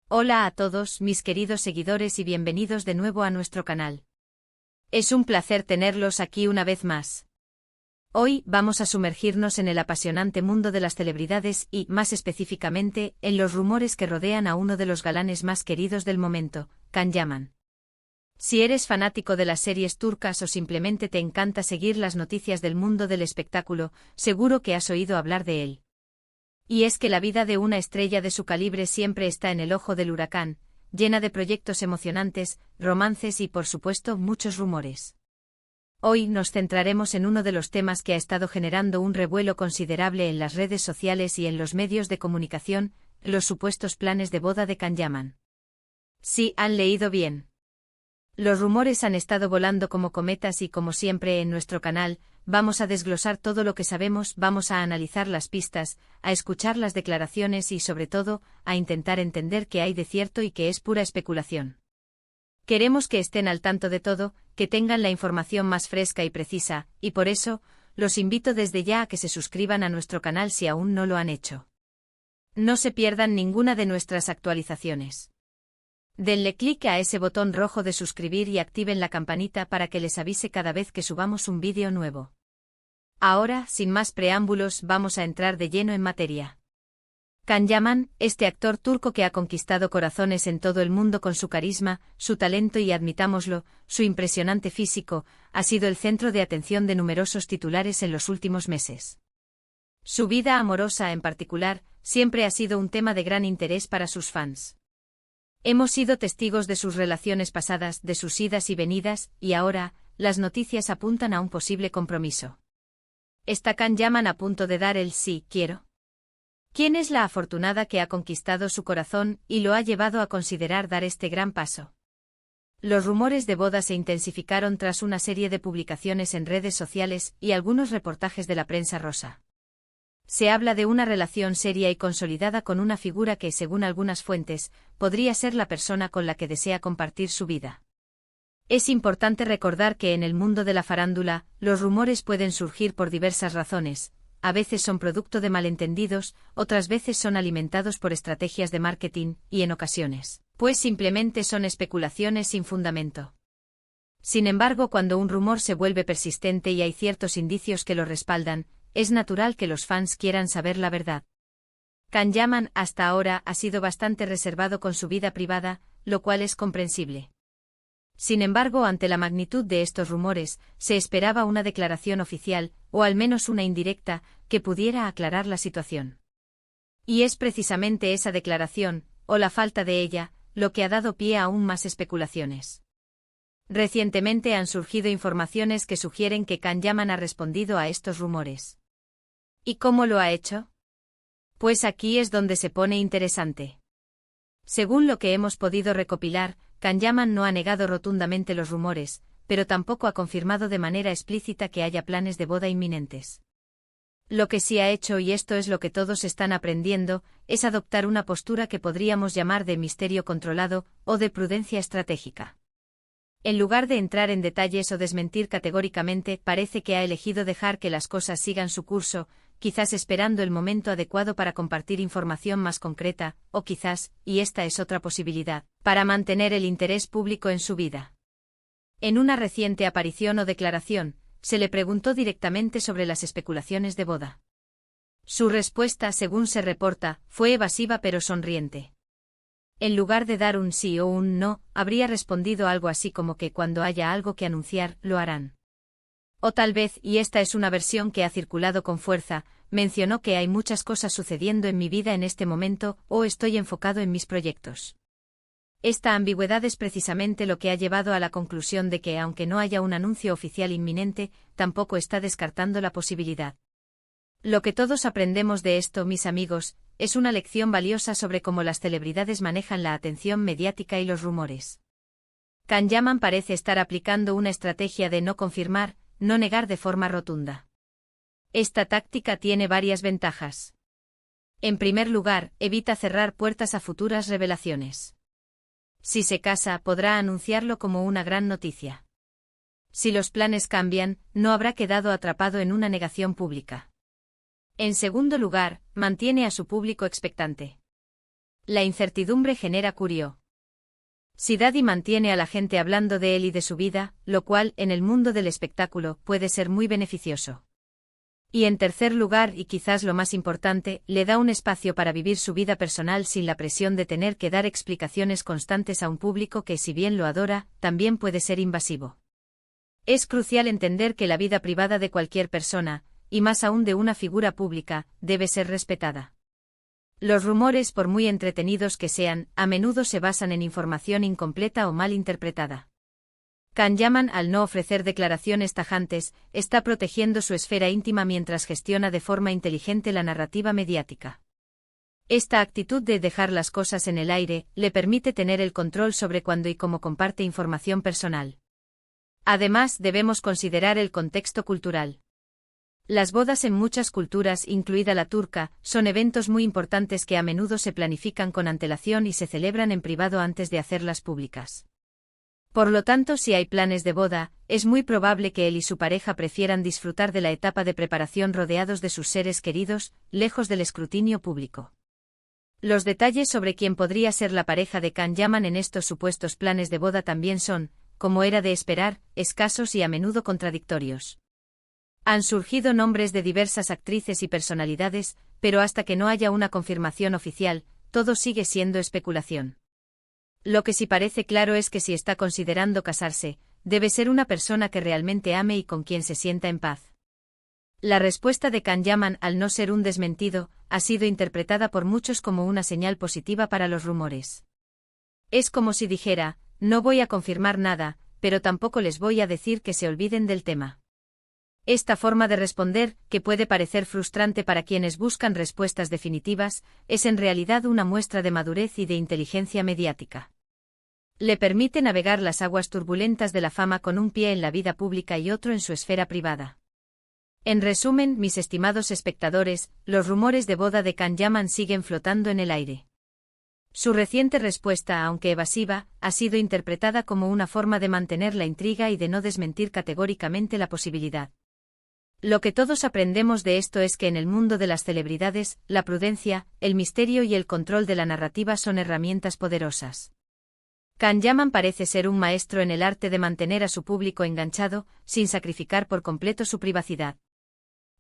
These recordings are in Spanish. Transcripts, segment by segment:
Hola a todos mis queridos seguidores y bienvenidos de nuevo a nuestro canal. Es un placer tenerlos aquí una vez más. Hoy vamos a sumergirnos en el apasionante mundo de las celebridades y, más específicamente, en los rumores que rodean a uno de los galanes más queridos del momento, Can Yaman. Si eres fanático de las series turcas o simplemente te encanta seguir las noticias del mundo del espectáculo, seguro que has oído hablar de él. Y es que la vida de una estrella de su calibre siempre está en el ojo del huracán, llena de proyectos emocionantes, romances y, por supuesto, muchos rumores. Hoy nos centraremos en uno de los temas que ha estado generando un revuelo considerable en las redes sociales y en los medios de comunicación, los supuestos planes de boda de Can Yaman. Sí, han leído bien. Los rumores han estado volando como cometas y, como siempre en nuestro canal, vamos a desglosar todo lo que sabemos, vamos a analizar las pistas, a escuchar las declaraciones y, sobre todo, a intentar entender qué hay de cierto y qué es pura especulación. Queremos que estén al tanto de todo, que tengan la información más fresca y precisa, y por eso, los invito desde ya a que se suscriban a nuestro canal si aún no lo han hecho. No se pierdan ninguna de nuestras actualizaciones. Denle clic a ese botón rojo de suscribir y activen la campanita para que les avise cada vez que subamos un vídeo nuevo. Ahora, sin más preámbulos, vamos a entrar de lleno en materia. Can Yaman, este actor turco que ha conquistado corazones en todo el mundo con su carisma, su talento y, admitámoslo, su impresionante físico, ha sido el centro de atención de numerosos titulares en los últimos meses. Su vida amorosa, en particular, siempre ha sido un tema de gran interés para sus fans. Hemos sido testigos de sus relaciones pasadas, de sus idas y venidas, y ahora, las noticias apuntan a un posible compromiso. ¿Está Can Yaman a punto de dar el sí, quiero? ¿Quién es la afortunada que ha conquistado su corazón y lo ha llevado a considerar dar este gran paso? Los rumores de boda se intensificaron tras una serie de publicaciones en redes sociales y algunos reportajes de la prensa rosa. Se habla de una relación seria y consolidada con una figura que, según algunas fuentes, podría ser la persona con la que desea compartir su vida. Es importante recordar que en el mundo de la farándula, los rumores pueden surgir por diversas razones, a veces son producto de malentendidos, otras veces son alimentados por estrategias de marketing, y en ocasiones, pues simplemente son especulaciones sin fundamento. Sin embargo, cuando un rumor se vuelve persistente y hay ciertos indicios que lo respaldan, es natural que los fans quieran saber la verdad. Can Yaman hasta ahora ha sido bastante reservado con su vida privada, lo cual es comprensible. Sin embargo, ante la magnitud de estos rumores, se esperaba una declaración oficial, o al menos una indirecta, que pudiera aclarar la situación. Y es precisamente esa declaración, o la falta de ella, lo que ha dado pie a aún más especulaciones. Recientemente han surgido informaciones que sugieren que Can Yaman ha respondido a estos rumores. ¿Y cómo lo ha hecho? Pues aquí es donde se pone interesante. Según lo que hemos podido recopilar, Can Yaman no ha negado rotundamente los rumores, pero tampoco ha confirmado de manera explícita que haya planes de boda inminentes. Lo que sí ha hecho, y esto es lo que todos están aprendiendo, es adoptar una postura que podríamos llamar de misterio controlado o de prudencia estratégica. En lugar de entrar en detalles o desmentir categóricamente, parece que ha elegido dejar que las cosas sigan su curso, quizás esperando el momento adecuado para compartir información más concreta, o quizás, y esta es otra posibilidad, para mantener el interés público en su vida. En una reciente aparición o declaración, se le preguntó directamente sobre las especulaciones de boda. Su respuesta, según se reporta, fue evasiva pero sonriente. En lugar de dar un sí o un no, habría respondido algo así como que cuando haya algo que anunciar, lo harán. O tal vez, y esta es una versión que ha circulado con fuerza, mencionó que hay muchas cosas sucediendo en mi vida en este momento, o estoy enfocado en mis proyectos. Esta ambigüedad es precisamente lo que ha llevado a la conclusión de que, aunque no haya un anuncio oficial inminente, tampoco está descartando la posibilidad. Lo que todos aprendemos de esto, mis amigos, es una lección valiosa sobre cómo las celebridades manejan la atención mediática y los rumores. Can Yaman parece estar aplicando una estrategia de no confirmar, no negar de forma rotunda. Esta táctica tiene varias ventajas. En primer lugar, evita cerrar puertas a futuras revelaciones. Si se casa, podrá anunciarlo como una gran noticia. Si los planes cambian, no habrá quedado atrapado en una negación pública. En segundo lugar, mantiene a su público expectante. La incertidumbre genera curiosidad. Si Daddy mantiene a la gente hablando de él y de su vida, lo cual, en el mundo del espectáculo, puede ser muy beneficioso. Y en tercer lugar, y quizás lo más importante, le da un espacio para vivir su vida personal sin la presión de tener que dar explicaciones constantes a un público que, si bien lo adora, también puede ser invasivo. Es crucial entender que la vida privada de cualquier persona, y más aún de una figura pública, debe ser respetada. Los rumores, por muy entretenidos que sean, a menudo se basan en información incompleta o mal interpretada. Can Yaman, al no ofrecer declaraciones tajantes, está protegiendo su esfera íntima mientras gestiona de forma inteligente la narrativa mediática. Esta actitud de dejar las cosas en el aire le permite tener el control sobre cuándo y cómo comparte información personal. Además, debemos considerar el contexto cultural. Las bodas en muchas culturas, incluida la turca, son eventos muy importantes que a menudo se planifican con antelación y se celebran en privado antes de hacerlas públicas. Por lo tanto, si hay planes de boda, es muy probable que él y su pareja prefieran disfrutar de la etapa de preparación rodeados de sus seres queridos, lejos del escrutinio público. Los detalles sobre quién podría ser la pareja de Can Yaman en estos supuestos planes de boda también son, como era de esperar, escasos y a menudo contradictorios. Han surgido nombres de diversas actrices y personalidades, pero hasta que no haya una confirmación oficial, todo sigue siendo especulación. Lo que sí parece claro es que si está considerando casarse, debe ser una persona que realmente ame y con quien se sienta en paz. La respuesta de Can Yaman, al no ser un desmentido, ha sido interpretada por muchos como una señal positiva para los rumores. Es como si dijera, no voy a confirmar nada, pero tampoco les voy a decir que se olviden del tema. Esta forma de responder, que puede parecer frustrante para quienes buscan respuestas definitivas, es en realidad una muestra de madurez y de inteligencia mediática. Le permite navegar las aguas turbulentas de la fama con un pie en la vida pública y otro en su esfera privada. En resumen, mis estimados espectadores, los rumores de boda de Can Yaman siguen flotando en el aire. Su reciente respuesta, aunque evasiva, ha sido interpretada como una forma de mantener la intriga y de no desmentir categóricamente la posibilidad. Lo que todos aprendemos de esto es que en el mundo de las celebridades, la prudencia, el misterio y el control de la narrativa son herramientas poderosas. Can Yaman parece ser un maestro en el arte de mantener a su público enganchado, sin sacrificar por completo su privacidad.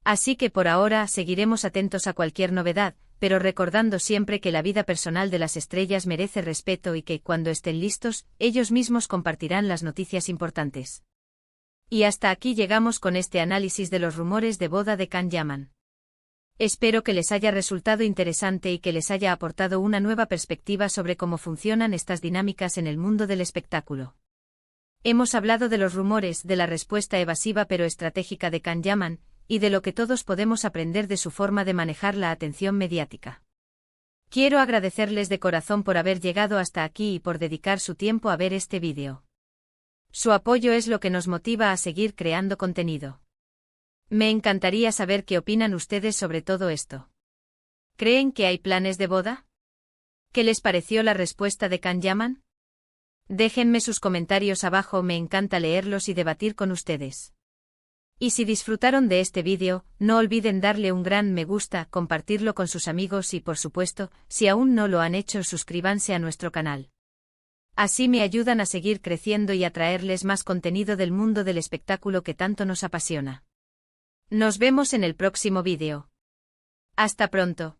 Así que por ahora seguiremos atentos a cualquier novedad, pero recordando siempre que la vida personal de las estrellas merece respeto y que, cuando estén listos, ellos mismos compartirán las noticias importantes. Y hasta aquí llegamos con este análisis de los rumores de boda de Can Yaman. Espero que les haya resultado interesante y que les haya aportado una nueva perspectiva sobre cómo funcionan estas dinámicas en el mundo del espectáculo. Hemos hablado de los rumores, de la respuesta evasiva pero estratégica de Can Yaman, y de lo que todos podemos aprender de su forma de manejar la atención mediática. Quiero agradecerles de corazón por haber llegado hasta aquí y por dedicar su tiempo a ver este vídeo. Su apoyo es lo que nos motiva a seguir creando contenido. Me encantaría saber qué opinan ustedes sobre todo esto. ¿Creen que hay planes de boda? ¿Qué les pareció la respuesta de Can Yaman? Déjenme sus comentarios abajo, me encanta leerlos y debatir con ustedes. Y si disfrutaron de este vídeo, no olviden darle un gran me gusta, compartirlo con sus amigos y, por supuesto, si aún no lo han hecho, suscríbanse a nuestro canal. Así me ayudan a seguir creciendo y a traerles más contenido del mundo del espectáculo que tanto nos apasiona. Nos vemos en el próximo vídeo. Hasta pronto.